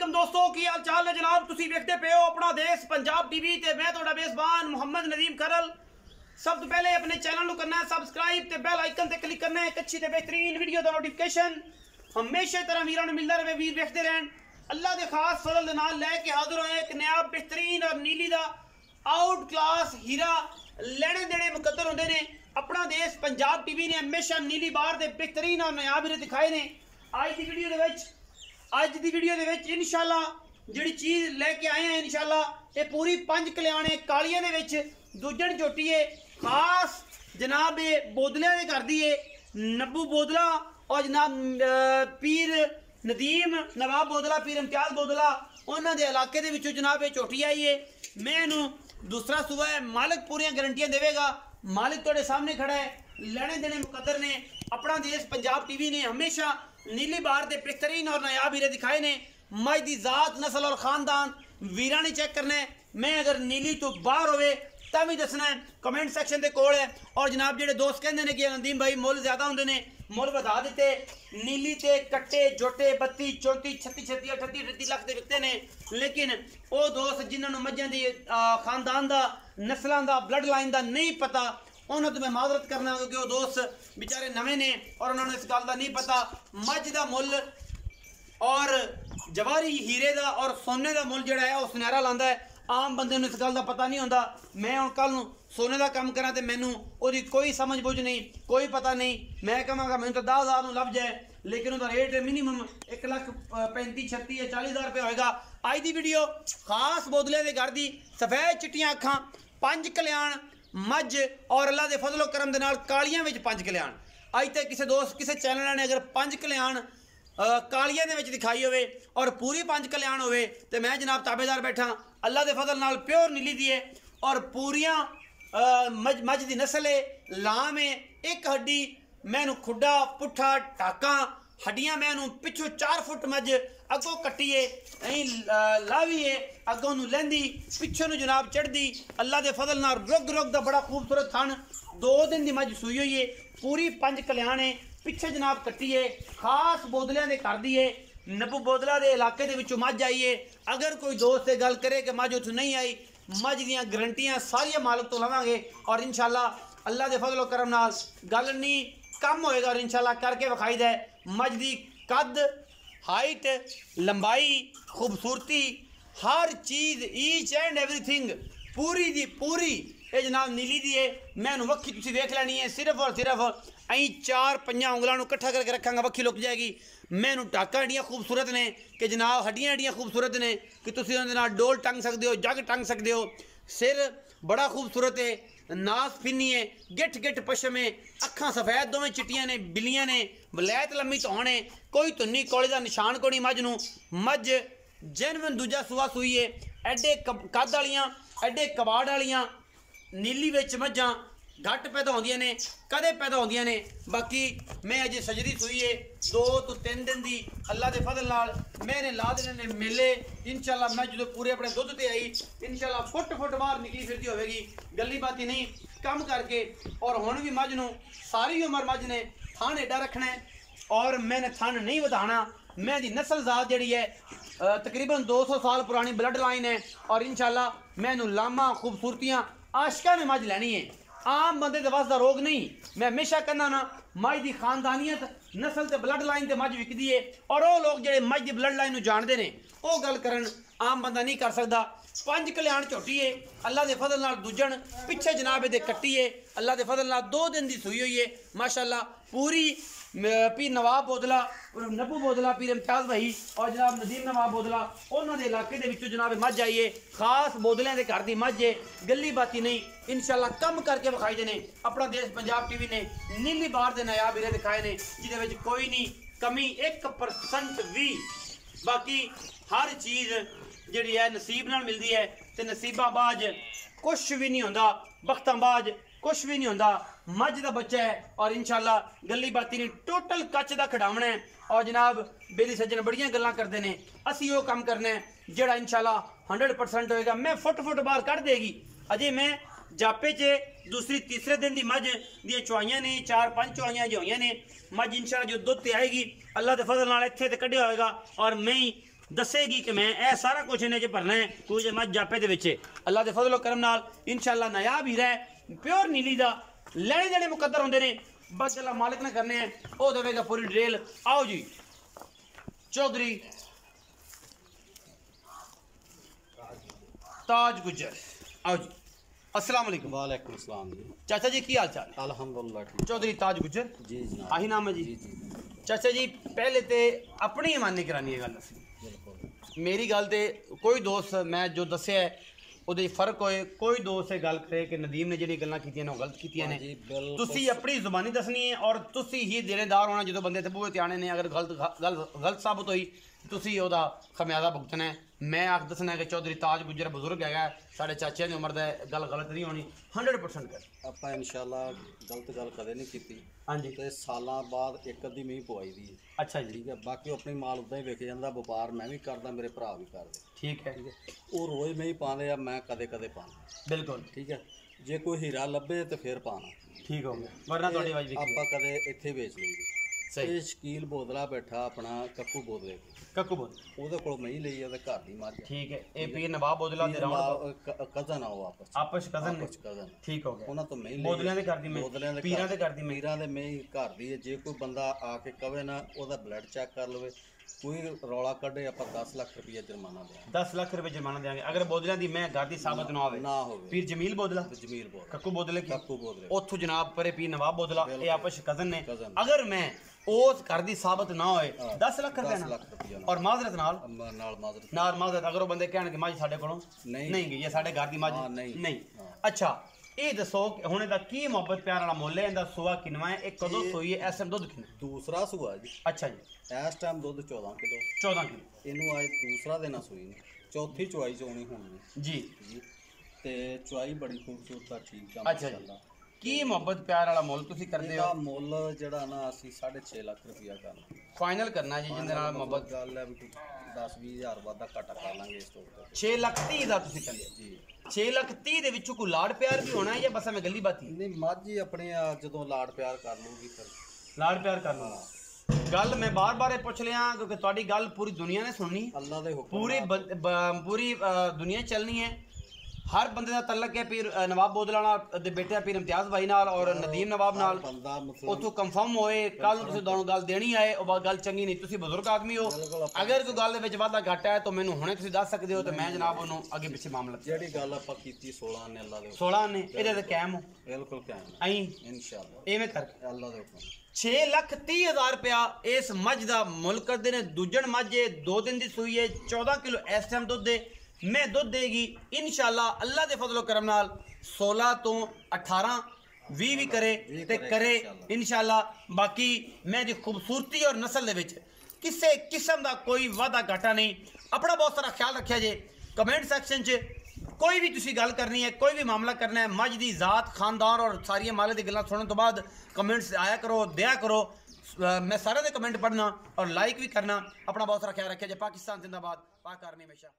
वालेकुम दोस्तों की हाल चाल है जनाब। तुसी देखते पे हो अपना देश पंजाब टीवी ते मैं थोड़ा मेजबान मोहम्मद नदीम खरल। सब तो पहले अपने चैनल को करना है सबसक्राइब ते बेल आइकन ते क्लिक करना है। एक अच्छी ते बेहतरीन वीडियो दा नोटिफिकेशन हमेशा तरह वीरां नूं मिलदा रहे। वीर देखते रहन। अल्लाह दे खास फजल दे नाल लेके हाजिर होए एक नया बेहतरीन और नीली दा आउट क्लास हीरा लेने देने मुकद्दर होंदे ने। अपना देश पंजाब टीवी ने हमेशा नीली बार दे बेहतरीन और नायाब हीरे दिखाए ने। अज दी वीडियो दे विच इंशाअल्लाह जिहड़ी चीज़ लेके आए हैं इंशाअल्लाह ये पूरी 5 कल्याणे कालियां दे विच दूजन चोटी है। खास जनाब ये बोदलियां दे कर दी है नब्बू बोदला और जनाब पीर नदीम नवाब बोदला पीर इम्तियाज बोदला उन्होंने दे इलाके दे विचों जनाब ये चोटी आई है। मैं इनू दूसरा सूबा है मालिक पूरी गारंटियां देवेगा। मालिक थोड़े सामने खड़ा है। लेने देने मुकद्दर ने। अपना देश पंजाब टीवी ने हमेशा नीली बार दे बेहतरीन और नायाब हीरे दिखाए ने। मज दी जात नस्ल और खानदान वीरा ने चेक करना है। मैं अगर नीली तो बाहर होवे तब भी दसना है। कमेंट सेक्शन के कोल है। और जनाब जेडे दोस्त कहते हैं कि नदीम भाई मुल ज्यादा होंगे ने मुल बता दिते। नीली ते कट्टे जोटे 32 34 36 36 38 38 लाख के विकते ने। लेकिन वो दोस्त जिन्होंने मझां दी खानदान का नस्लों का ब्लड लाइन का नहीं पता उन्होंने तो मैं माजरत करना क्योंकि वो दोस्त बेचारे नवे ने और उन्होंने इस गल का नहीं पता। मझ का मुल और जवाहरी हीरे का और सोने का मुल जोड़ा है वह सुनहरा लाता है। आम बंदे इस गल का पता नहीं होता। मैं हम कल सोने का काम करा तो मैनू उसकी कोई समझ बुझ नहीं कोई पता नहीं। मैं कहांगा मैंने तो 10,000 लभ जाए लेकिन उसका रेट मिनीमम 1,35,36 या 40,000 रुपये होएगा। अज की वीडियो खास बोदलिया के घर की सफेद चिट्टियां अखां 5 कल्याण मझ और अल्लाह के फजलो करम दे नाल कालियां विच 5 कल्याण। अज तक किसी दोस्त किसी चैनल ने अगर 5 कल्याण कालियां दे विच दिखाई होवे और पूरी 5 कल्याण होवे तो मैं जनाब ताबेदार बैठा। अल्लाह के फजल नाल प्योर नीली दी है और पूरियां मझ दी नस्ल है लाम है। एक हड्डी मैनू खुडा पुठा टाका हड्डियां मैनू पिछों 4 फुट मझ अगों कट्टी है लावी है अगों नू लैंदी पिछों नू जनाब चढ़दी। अल्लाह के फजल नाल रुग रुग दा बड़ा खूबसूरत थन 2 दिन की मझ सूई हुई है। पूरी 5 कल्याण है पिछे जनाब कट्टी है। खास बोदलियां दे कर दी है नब्बू बोदला दे इलाके दे विचों मझ आई है। अगर कोई दोस्त से गल करे कि मझ उत्थों नहीं आई मझ दियां गारंटियां सारियां मालिक तो लवांगे और इंशाअल्लाह अल्लाह के फजलो करम नाल गल नहीं कम होएगा और इंशाअल्लाह करके विखाई दे। मझ दी कद हाइट लंबाई खूबसूरती हर चीज़ ईच एंड एवरीथिंग पूरी दी पूरी ये जनाब नीली दी है। मैं वक्खी तुसीं देख लैनी है सिर्फ और सिर्फ अं 4-5 उंगलों कट्ठा करके रखांगा वक्खी लुक जाएगी। मैनू टाका एडियां खूबसूरत ने कि जनाब हड्डियां एडियां खूबसूरत ने कि तुसीं उहदे नाल डोल टंग सकते हो जग टंग सकते हो। सिर बड़ा खूबसूरत है नास फिनी है गिठ गिठ पशम है अखां सफेद दोवें चिट्टियां ने बिलियां ने वलैत लम्मी धौन है कोई धुन्नी कौले का निशान को नहीं। मझ नूं मझ जेनवन दूजा सूआ सूई है एडे कद वालियां एडे कबाड़ वालियां नीली विच मझां घट पैदा होंदियां ने कदे पैदा होंदियां ने। बाकी मैं अजे सजरी सूई है 2 तो 3 दिन की अल्लाह के फजल नाल मैंने ला देने ने मेले इंशाअल्लाह। मैं जो पूरे अपने दुध ते आई इंशाअल्लाह फुट बाहर निकली फिरती होगी गली बाती नहीं कम करके। और हुण भी मझ नूं सारी उम्र मझ ने थान एडा रखना है और मैंने थान नहीं वधाना। मैं दी नस्ल जात जिहड़ी है तकरीबन 200 साल पुरानी ब्लड लाइन है और इंशाअल्लाह मैनू लामा खूबसूरतियाँ आशिका ने मझ लैनी है आम बंदे के वास्ता रोग नहीं। मैं हमेशा कहना ना मझ की खानदानियत नस्ल ते ब्लड लाइन ते मझ विकदी है और वो लोग जो मझ की ब्लड लाइन जानते हैं वो गल करन आम बंदा नहीं कर सकता। 5 कल्याण झोटी है अल्लाह के फजल नाल दूजन पिछे जनाब दे कट्टी है अल्लाह के फजल नाल 2 दिन की सूई हुई है माशाअल्लाह। पूरी पीर नवाब बोदला नब्बू बोदला पीर इम्तियाज भाई और जनाब नदीम नवाब बोदला उन्होंने इलाके के विचों जनाब मझ आई है। खास बोदलियां के घर की मझ है गली बाती नहीं इंशाअल्लाह कम करके विखाई देने। अपना देश पंजाब टीवी ने नीली बार के नायाब हीरे दिखाए ने जिहदे कोई नहीं कमी 1% भी। बाकी हर चीज़ जिहड़ी है नसीब नाल मिलती है तो नसीबाबाज कुछ भी नहीं होंदा बख्ताबाज कुछ भी नहीं होंदा। मझ का बच्चा है और इंशाअल्लाह गली बाती नहीं टोटल कच का खिडावना है। और जनाब बेली सज्जन बड़ियां गल्लां करते हैं असी वो काम करना है जोड़ा इंशाअल्लाह 100% होएगा। मैं फुट बाहर कढ़ देगी अजे मैं जापे च दूसरी तीसरे दिन की मझ दी चुआइयां ने 4-5 चुआइयां जो हुई ने मझ इंशाअल्लाह जो दुध ते आएगी अल्लाह के फजल नाल इत्थे ते कढ़िया होएगा और मैं ही दसेगी कि मैं यह सारा कुछ इन्हें भरना है कुछ मझ जापे दे अल्लाह के फजलो करम नाल इंशाअल्लाह नायाब हीरा है प्योर नीली दा लेने देने मुकद्दर होंदे ने बस अल्लाह मालिक ने करने हैं वो देगा पूरी डिटेल। आओ जी चौधरी ताज गुजर आओ जी अस्सलाम वालेकुम। वालेकुम अस्सलाम जी। चाचा जी की हाल चाल? अल्हम्दुलिल्लाह ठीक। चौधरी ताज गुजर जी जनाब। आही नाम है जी। जी जी चाचा जी पहले तो अपनी ईमानी करानी है गल बिल्कुल। मेरी गल तो कोई दोस्त मैं जो दसिया है ਉਹਦੇ ਫਰਕ ਹੋਏ ਕੋਈ ਦੋਸਤ ਇਹ ਗੱਲ ਕਰੇ ਕਿ ਨਦੀਮ ਨੇ ਜਿਹੜੀ ਗੱਲਾਂ ਕੀਤੀਆਂ ਨੇ ਉਹ ਗਲਤ ਕੀਤੀਆਂ ਨੇ ਤੁਸੀਂ ਆਪਣੀ ਜ਼ੁਬਾਨੀ ਦੱਸਣੀ ਹੈ ਔਰ ਤੁਸੀਂ ਹੀ ਦੇਣੇਦਾਰ ਹੋਣਾ ਜਦੋਂ ਬੰਦੇ ਤੇ ਬੂਹੇ ਤੇ ਆਣੇ ਨੇ ਅਗਰ ਗਲਤ ਸਾਬਤ ਹੋਈ ਤੁਸੀਂ ਉਹਦਾ ਖਮਿਆਜ਼ਾ ਭੁਗਤਣਾ ਹੈ। ਮੈਂ ਆਖ ਦੱਸਣਾ ਕਿ ਚੌਧਰੀ ਤਾਜ ਗੁੱਜਰ ਬਜ਼ੁਰਗ ਹੈਗਾ ਸਾਡੇ ਚਾਚਿਆਂ ਦੀ ਉਮਰ ਦਾ ਗੱਲ ਗਲਤ ਨਹੀਂ ਹੋਣੀ 100% ਕਰ ਆਪਾਂ ਇਨਸ਼ਾਅੱਲਾ ਗਲਤ ਗੱਲ ਕਦੇ ਨਹੀਂ ਕੀਤੀ। ਹਾਂਜੀ ਤੇ ਸਾਲਾਂ ਬਾਅਦ ਇੱਕ ਅੱਧੀ ਮੀਂਹ ਪਵਾਈ ਦੀ ਹੈ। ਅੱਛਾ ਜੀ ਠੀਕ ਹੈ ਬਾਕੀ ਆਪਣੀ ਮਾਲ ਉਦਾਂ ਹੀ ਵਿਕ ਜਾਂਦਾ ਵਪਾਰ ਮੈਂ ਵੀ ਕਰਦਾ ਮੇਰੇ ਭਰਾ ਵੀ ਕਰਦੇ। ਠੀਕ ਹੈ ਉਹ ਰੋਜ਼ ਨਹੀਂ ਪਾਉਂਦੇ ਆ ਮੈਂ ਕਦੇ ਕਦੇ ਪਾਉਂਦਾ। ਬਿਲਕੁਲ ਠੀਕ ਹੈ ਜੇ ਕੋਈ ਹੀਰਾ ਲੱਭੇ ਤੇ ਫਿਰ ਪਾਣਾ ਠੀਕ ਹੋ ਗਿਆ ਵਰਨਾ ਤੁਹਾਡੀ ਆਵਾਜ਼ ਵਿਕੀ ਆਪਾਂ ਕਦੇ ਇੱਥੇ ਵੇਚ ਲਈਏ। ਸਹੀ ਇਹ ਸ਼ਕੀਲ ਬੋਦਲਾ ਬੈਠਾ ਆਪਣਾ ਕੱਕੂ ਬੋਦਲੇ ਕੱਕੂ ਬੋਲ ਉਹਦੇ ਕੋਲ ਮੈਂ ਹੀ ਲਈ ਉਹਦੇ ਘਰ ਦੀ ਮੱਝ। ਠੀਕ ਹੈ ਇਹ ਪੀਰ ਨਵਾਬ ਬੋਦਲਾ ਦੇ ਰੌਣ ਕਜ਼ਨ ਆ ਉਹ ਆਪਸ ਕਜ਼ਨ ਨੇ ਕਜ਼ਨ ਠੀਕ ਹੋ ਗਿਆ ਉਹਨਾਂ ਤੋਂ ਮੈਂ ਹੀ ਲਈ ਬੋਦਲਿਆਂ ਦੇ ਕਰਦੀ ਮੈਂ ਬੋਦਲਿਆਂ ਦੇ ਪੀਰਾਂ ਦੇ ਕਰਦੀ ਮੈਂ ਪੀਰਾਂ ਦੇ ਮੈਂ ਹੀ ਘਰ ਦੀ ਹੈ। ਜੇ ਕੋਈ ਬੰਦਾ ਆ ਕੇ ਕਵੇ ਨਾ ਉਹਦਾ ਬਲੱਡ ਚੈੱਕ ਕਰ ਲਵੇ ਕੋਈ ਰੌਲਾ ਕੱਢੇ ਆਪਾਂ 10 ਲੱਖ ਰੁਪਏ ਜੁਰਮਾਨਾ ਦੇਵਾਂਗੇ। 10 ਲੱਖ ਰੁਪਏ ਜੁਰਮਾਨਾ ਦੇਵਾਂਗੇ ਅਗਰ ਬੋਦਲਿਆਂ ਦੀ ਮੈਂ ਘਰ ਦੀ ਸਾਬਤ ਨਾ ਹੋਵੇ। ਨਾ ਹੋਵੇ ਪੀਰ ਜਮੀਲ ਬੋਦਲਾ ਜਮੀਲ ਬੋਦਲਾ ਕੱਕੂ ਬੋਦਲੇ ਕੀ ਕੱਕੂ ਬੋਦਲੇ ਉੱਥੋਂ ਜਨਾਬ ਪਰੇ ਪੀਰ ਨਵਾਬ ਬੋਦਲਾ ਇਹ ਆਪਸ ਕਜ਼ਨ ਨੇ ਕਜ਼ਨ। ਅਗਰ ਮੈਂ ਉਸ ਘਰ ਦੀ ਸਾਬਤ ਨਾ ਹੋਏ 10 ਲੱਖ ਰੁਪਏ 10 ਲੱਖ ਰੁਪਏ ਔਰ ਮਾਜ਼ਰਤ ਨਾਲ ਨਾਲ ਮਾਜ਼ਰਤ ਮਾਜ਼ਰਤ ਅਗਰ ਉਹ ਬੰਦੇ ਕਹਿਣਗੇ ਮੱਝ ਸਾਡੇ ਕੋਲੋਂ ਨਹੀਂ ਗਈ ਜਾਂ ਸਾਡੇ ਘਰ ਦੀ ਮੱਝ ਨਹੀਂ ਅੱਛਾ ਇਹ ਦੱਸੋ ਕਿ ਹੁਣ ਇਹਦਾ ਕੀ ਮੁਹੱਬਤ ਪਿਆਰ ਵਾਲਾ ਮੁੱਲ ਹੈ ਇਹਦਾ ਸੂਆ ਕਿੰਨਾ ਹੈ ਇਹ ਕਦੋਂ ਸੋਈ ਹੈ ਇਸ ਟਾਈਮ ਦੁੱਧ ਕਿੰਨਾ ਦੂਸਰਾ ਸੂਆ ਜੀ। ਅੱਛਾ ਜੀ ਇਸ ਟਾਈਮ ਦੁੱਧ 14 ਕਿਲੋ 14 ਕਿਲੋ ਇਹਨੂੰ ਅੱਜ ਦੂਸਰਾ ਦਿਨ ਆ ਸੂਈ ਨੇ ਚੌਥੀ ਚੁਆਈ ਚੋਣੀ ਹੋਣੀ ਜੀ ਜੀ ਤੇ ਚੁਆਈ ਬੜੀ ਖੂਬਸੂਰਤ ਆ ਠੀਕ ਆ ਅੱਛਾ ਜੀ ਕੀ ਮੁਹੱਬਤ ਪਿਆਰ ਵਾਲਾ ਮੁੱਲ ਤੁਸੀਂ ਕਰਦੇ ਹੋ? ਇਹਦਾ ਮੁੱਲ ਜਿਹੜਾ ਨਾ ਅਸੀਂ 6.5 ਲੱਖ ਰੁਪਇਆ ਕਰਨਾ ਫਾਈਨਲ ਕਰਨਾ ਜੀ ਜਿਹਦੇ ਨਾਲ ਮੁਹੱਬਤ ਗੱਲ ਹੈ ਵੀ 10-20 ਹਜ਼ਾਰ ਵਾਧਾ ਘਾਟਾ ਕਰ ਲਾਂਗੇ ਇਸ ਤੋਂ ਉੱਤੇ। 6 ਲੱਖ 30 ਦਾ ਤੁਸੀਂ ਕਹਿੰਦੇ ਜੀ 6 ਲੱਖ 30 ਦੇ ਵਿੱਚੋਂ ਕੋਈ ਲਾੜ ਪਿਆਰ ਵੀ ਹੋਣਾ ਹੈ ਜਾਂ ਬਸ ਐਵੇਂ ਗੱਲੀ ਬਾਤੀ? ਨਹੀਂ ਮੱਝ ਹੀ ਆਪਣੇ ਜਦੋਂ ਲਾੜ ਪਿਆਰ ਕਰ ਲੂਗੀ ਫਿਰ ਲਾੜ ਪਿਆਰ ਕਰਨਾ ਗੱਲ ਮੈਂ ਬਾਰ-ਬਾਰ ਇਹ ਪੁੱਛ ਲਿਆ ਕਿਉਂਕਿ ਤੁਹਾਡੀ ਗੱਲ ਪੂਰੀ ਦੁਨੀਆ ਨੇ ਸੁਣਨੀ ਅੱਲਾ ਦੇ ਹੁਕਮ ਪੂਰੀ ਦੁਨੀਆ ਚੱਲਣੀ ਹੈ। ਹਰ ਬੰਦੇ ਦਾ ਤਲਕ ਹੈ ਪੀਰ ਨਵਾਬ ਬੋਦਲਾ ਨਾਲ ਦੇ ਬੇਟੇ ਪੀਰ ਇਮਤਿਆਜ਼ ਭਾਈ ਨਾਲ ਔਰ ਨਦੀਮ ਨਵਾਬ ਨਾਲ ਬੰਦਾ ਉਥੋਂ ਕੰਫਰਮ ਹੋਏ ਕੱਲ ਨੂੰ ਤੁਸੀਂ ਦੋਨੋਂ ਗੱਲ ਦੇਣੀ ਆਏ ਉਹ ਗੱਲ ਚੰਗੀ ਨਹੀਂ ਤੁਸੀਂ ਬਜ਼ੁਰਗ ਆਦਮੀ ਹੋ ਅਗਰ ਕੋਈ ਗੱਲ ਦੇ ਵਿੱਚ ਵਾਧਾ ਘਾਟਾ ਹੈ ਤਾਂ ਮੈਨੂੰ ਹੁਣੇ ਤੁਸੀਂ ਦੱਸ ਸਕਦੇ ਹੋ ਤੇ ਮੈਂ ਜਨਾਬ ਉਹਨੂੰ ਅੱਗੇ ਪਿੱਛੇ ਮਾਮਲਾ ਜਿਹੜੀ ਗੱਲ ਆਪਾਂ ਕੀਤੀ 16 ਨੇ ਅੱਲਾ ਦੇ 16 ਨੇ ਇਹਦੇ ਤੇ ਕਾਇਮ ਹੋ ਬਿਲਕੁਲ ਕਾਇਮ ਅਈ ਇਨਸ਼ਾਅੱਲਾ ਐਵੇਂ ਕਰਕੇ ਅੱਲਾ ਦੇ ਹੁਕਮ 6 ਲੱਖ 30 ਹਜ਼ਾਰ ਰੁਪਇਆ ਇਸ ਮੱਝ ਦਾ ਮੁੱਲ ਕਰਦੇ ਨੇ ਦੂਜਣ ਮੱਝ 2 ਦਿਨ ਦੀ ਸੂਈ ਹੈ 14 ਕਿਲੋ ਇਸ ਟਾਈਮ ਦੁੱਧ ਦੇ मैं दुध देगी इंशाल्लाह अल्लाह के फजलो करम नाल 16 तो 18 20 भी करे ते करे इंशाल्लाह। बाकी मैं दी खूबसूरती और नस्ल दे विच किसी किस्म का कोई वादा घाटा नहीं। अपना बहुत सारा ख्याल रखा जे कमेंट सैक्शन च कोई भी तुसी गल करनी है कोई भी मामला करना है मझ दी जात खानदान और सारिया माले दी गल्लां सुनने तो बाद कमेंट्स आया करो दिया करो। मैं सारे दे कमेंट पढ़ना और लाइक भी करना। अपना बहुत सारा ख्याल रखा जे। पाकिस्तान जिंदाबाद पाक आर्मी हमेशा।